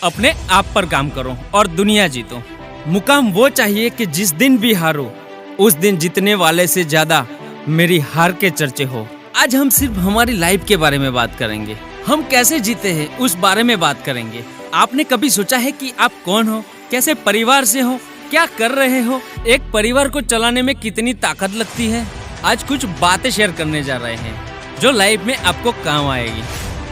अपने आप पर काम करो और दुनिया जीतो। मुकाम वो चाहिए कि जिस दिन भी हारो उस दिन जीतने वाले से ज्यादा मेरी हार के चर्चे हो। आज हम सिर्फ हमारी लाइफ के बारे में बात करेंगे। हम कैसे जीते हैं उस बारे में बात करेंगे। आपने कभी सोचा है कि आप कौन हो, कैसे परिवार से हो, क्या कर रहे हो, एक परिवार को चलाने में कितनी ताकत लगती है। आज कुछ बातें शेयर करने जा रहे हैं जो लाइफ में आपको काम आएगी।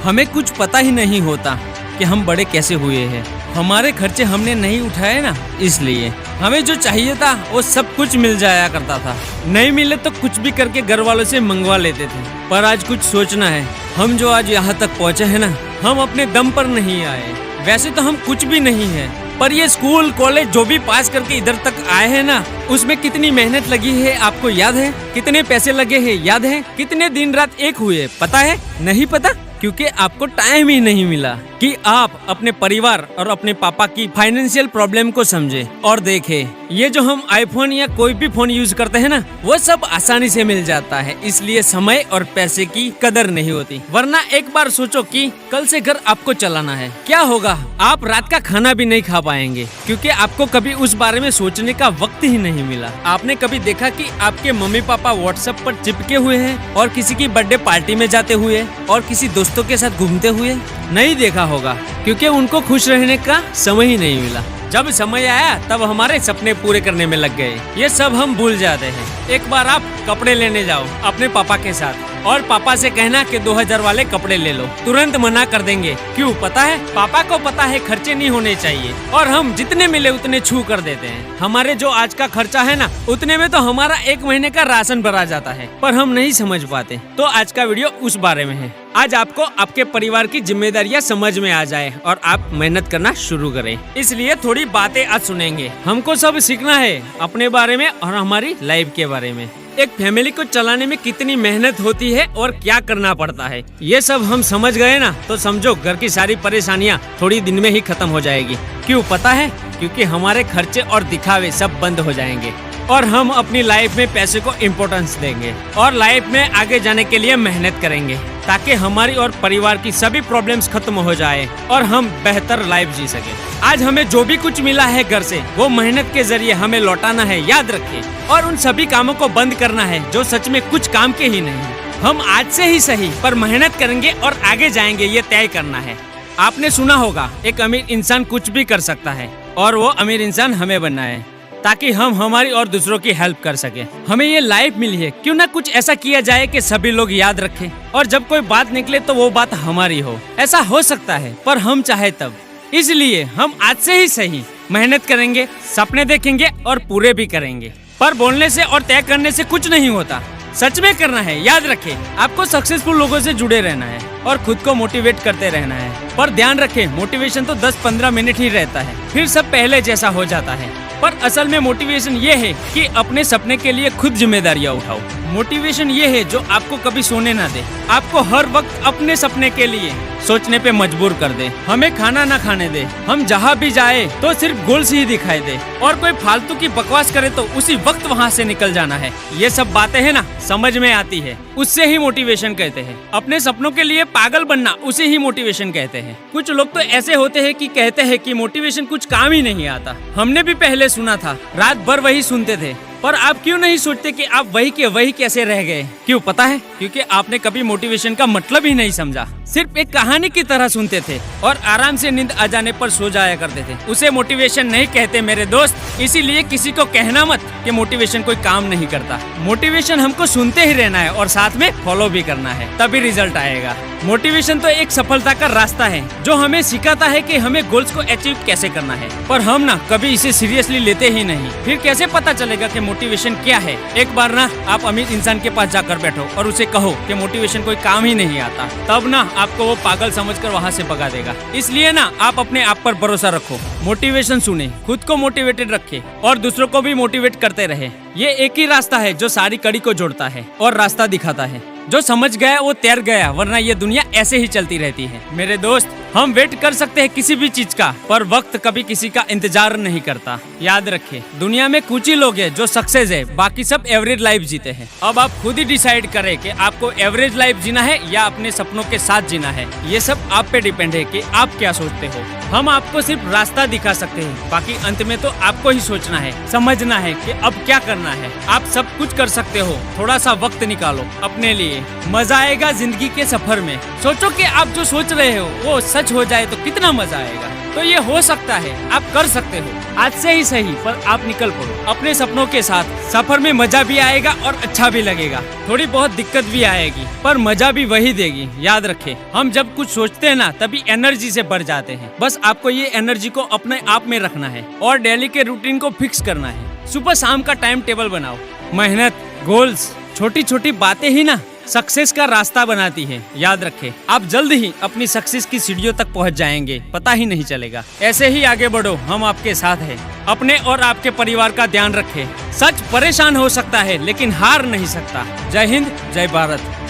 हमें कुछ पता ही नहीं होता कि हम बड़े कैसे हुए हैं। हमारे खर्चे हमने नहीं उठाए ना, इसलिए हमें जो चाहिए था वो सब कुछ मिल जाया करता था। नहीं मिले तो कुछ भी करके घर वालों से मंगवा लेते थे। पर आज कुछ सोचना है, हम जो आज यहाँ तक पहुँचे हैं ना, हम अपने दम पर नहीं आए। वैसे तो हम कुछ भी नहीं है, पर ये स्कूल कॉलेज जो भी पास करके इधर तक आए हैं ना, उसमें कितनी मेहनत लगी है आपको याद है? कितने पैसे लगे हैं याद है? कितने दिन रात एक हुए पता है? नहीं पता, क्योंकि आपको टाइम ही नहीं मिला कि आप अपने परिवार और अपने पापा की फाइनेंशियल प्रॉब्लम को समझे और देखे। ये जो हम आईफोन या कोई भी फोन यूज करते हैं ना, वो सब आसानी से मिल जाता है, इसलिए समय और पैसे की कदर नहीं होती। वरना एक बार सोचो कि कल से घर आपको चलाना है, क्या होगा? आप रात का खाना भी नहीं खा पाएंगे, क्योंकि आपको कभी उस बारे में सोचने का वक्त ही नहीं मिला। आपने कभी देखा कि आपके मम्मी पापा व्हाट्सएप पर चिपके हुए हैं और किसी की बर्थडे पार्टी में जाते हुए और किसी दोस्तों के साथ घूमते हुए? नहीं देखा होगा, क्योंकि उनको खुश रहने का समय ही नहीं मिला। जब समय आया तब हमारे सपने पूरे करने में लग गए। ये सब हम भूल जाते हैं। एक बार आप कपड़े लेने जाओ अपने पापा के साथ और पापा से कहना कि 2000 वाले कपड़े ले लो, तुरंत मना कर देंगे। क्यों पता है? पापा को पता है खर्चे नहीं होने चाहिए और हम जितने मिले उतने छू कर देते हैं। हमारे जो आज का खर्चा है ना, उतने में तो हमारा 1 महीने का राशन भरा जाता है, पर हम नहीं समझ पाते। तो आज का वीडियो उस बारे में है। आज आपको आपके परिवार की जिम्मेदारियां समझ में आ जाए और आप मेहनत करना शुरू करें। इसलिए थोड़ी बातें आज सुनेंगे। हमको सब सीखना है अपने बारे में और हमारी लाइफ के बारे में। एक फैमिली को चलाने में कितनी मेहनत होती है और क्या करना पड़ता है, ये सब हम समझ गए ना, तो समझो घर की सारी परेशानियां थोड़ी दिन में ही खत्म हो जाएगी। क्यों पता है? क्योंकि हमारे खर्चे और दिखावे सब बंद हो जाएंगे और हम अपनी लाइफ में पैसे को इम्पोर्टेंस देंगे और लाइफ में आगे जाने के लिए मेहनत करेंगे, ताकि हमारी और परिवार की सभी प्रॉब्लम्स खत्म हो जाए और हम बेहतर लाइफ जी सके। आज हमें जो भी कुछ मिला है घर से, वो मेहनत के जरिए हमें लौटाना है, याद रखिए। और उन सभी कामों को बंद करना है जो सच में कुछ काम के ही नहीं। हम आज से ही सही पर मेहनत करेंगे और आगे जाएंगे, ये तय करना है। आपने सुना होगा एक अमीर इंसान कुछ भी कर सकता है और वो अमीर इंसान हमें बनना है, ताकि हम हमारी और दूसरों की हेल्प कर सके। हमें ये लाइफ मिली है, क्यों ना कुछ ऐसा किया जाए कि सभी लोग याद रखें और जब कोई बात निकले तो वो बात हमारी हो। ऐसा हो सकता है पर हम चाहे तब। इसलिए हम आज से ही सही मेहनत करेंगे, सपने देखेंगे और पूरे भी करेंगे। पर बोलने से और तय करने से कुछ नहीं होता, सच में करना है। याद रखें, आपको सक्सेसफुल लोगों से जुड़े रहना है और खुद को मोटिवेट करते रहना है। पर ध्यान रखें, मोटिवेशन तो 10-15 मिनट ही रहता है, फिर सब पहले जैसा हो जाता है। पर असल में मोटिवेशन ये है कि अपने सपने के लिए खुद जिम्मेदारियां उठाओ। मोटिवेशन ये है जो आपको कभी सोने ना दे, आपको हर वक्त अपने सपने के लिए सोचने पे मजबूर कर दे, हमें खाना ना खाने दे, हम जहाँ भी जाए तो सिर्फ गोल्स ही दिखाई दे और कोई फालतू की बकवास करे तो उसी वक्त वहाँ से निकल जाना है। ये सब बातें है ना, समझ में आती है, उससे ही मोटिवेशन कहते हैं। अपने सपनों के लिए पागल बनना, उसे ही मोटिवेशन कहते हैं। कुछ लोग तो ऐसे होते हैं कि कहते हैं कि मोटिवेशन कुछ काम ही नहीं आता। हमने भी पहले सुना था, रात भर वही सुनते थे। पर आप क्यों नहीं सोचते कि आप वही के वही कैसे रह गए? क्यों पता है? क्योंकि आपने कभी मोटिवेशन का मतलब ही नहीं समझा। सिर्फ एक कहानी की तरह सुनते थे और आराम से नींद आ जाने पर सो जाया करते थे। उसे मोटिवेशन नहीं कहते मेरे दोस्त। इसीलिए किसी को कहना मत कि मोटिवेशन कोई काम नहीं करता। मोटिवेशन हमको सुनते ही रहना है और साथ में फॉलो भी करना है, तभी रिजल्ट आएगा। मोटिवेशन तो एक सफलता का रास्ता है जो हमें सिखाता है कि हमें गोल्स को अचीव कैसे करना है। पर हम ना कभी इसे सीरियसली लेते ही नहीं। फिर कैसे पता चलेगा कि मोटिवेशन क्या है? एक बार ना आप अमीर इंसान के पास जाकर बैठो और उसे कहो कि मोटिवेशन कोई काम ही नहीं आता, तब ना आपको वो पागल समझकर वहाँ से भगा देगा। इसलिए ना आप अपने आप पर भरोसा रखो, मोटिवेशन सुने, खुद को मोटिवेटेड रखे और दूसरों को भी मोटिवेट करते रहे। ये एक ही रास्ता है जो सारी कड़ी को जोड़ता है और रास्ता दिखाता है। जो समझ गया वो तैर गया, वरना ये दुनिया ऐसे ही चलती रहती है। मेरे दोस्त, हम वेट कर सकते हैं किसी भी चीज का, पर वक्त कभी किसी का इंतजार नहीं करता। याद रखे, दुनिया में कुछ ही लोग हैं जो सक्सेस है, बाकी सब एवरेज लाइफ जीते हैं। अब आप खुद ही डिसाइड करें कि आपको एवरेज लाइफ जीना है या अपने सपनों के साथ जीना है। ये सब आप पे डिपेंड है कि आप क्या सोचते हो। हम आपको सिर्फ रास्ता दिखा सकते हैं, बाकी अंत में तो आपको ही सोचना है, समझना है कि अब क्या करना है। आप सब कुछ कर सकते हो, थोड़ा सा वक्त निकालो अपने लिए। मजा आएगा जिंदगी के सफर में। सोचो कि आप जो सोच रहे हो वो सच हो जाए तो कितना मजा आएगा। तो ये हो सकता है, आप कर सकते हो। आज से ही सही, पर आप निकल पड़ो अपने सपनों के साथ। सफर में मजा भी आएगा और अच्छा भी लगेगा। थोड़ी बहुत दिक्कत भी आएगी, पर मजा भी वही देगी। याद रखे, हम जब कुछ सोचते हैं ना, तभी एनर्जी से भर जाते हैं। बस आपको ये एनर्जी को अपने आप में रखना है और डेली के रूटीन को फिक्स करना है। सुबह शाम का टाइम टेबल बनाओ। मेहनत, गोल्स, छोटी छोटी बातें ही ना सक्सेस का रास्ता बनाती है। याद रखें, आप जल्द ही अपनी सक्सेस की सीढ़ियों तक पहुंच जाएंगे, पता ही नहीं चलेगा। ऐसे ही आगे बढ़ो, हम आपके साथ हैं। अपने और आपके परिवार का ध्यान रखें। सच परेशान हो सकता है, लेकिन हार नहीं सकता। जय हिंद, जय भारत।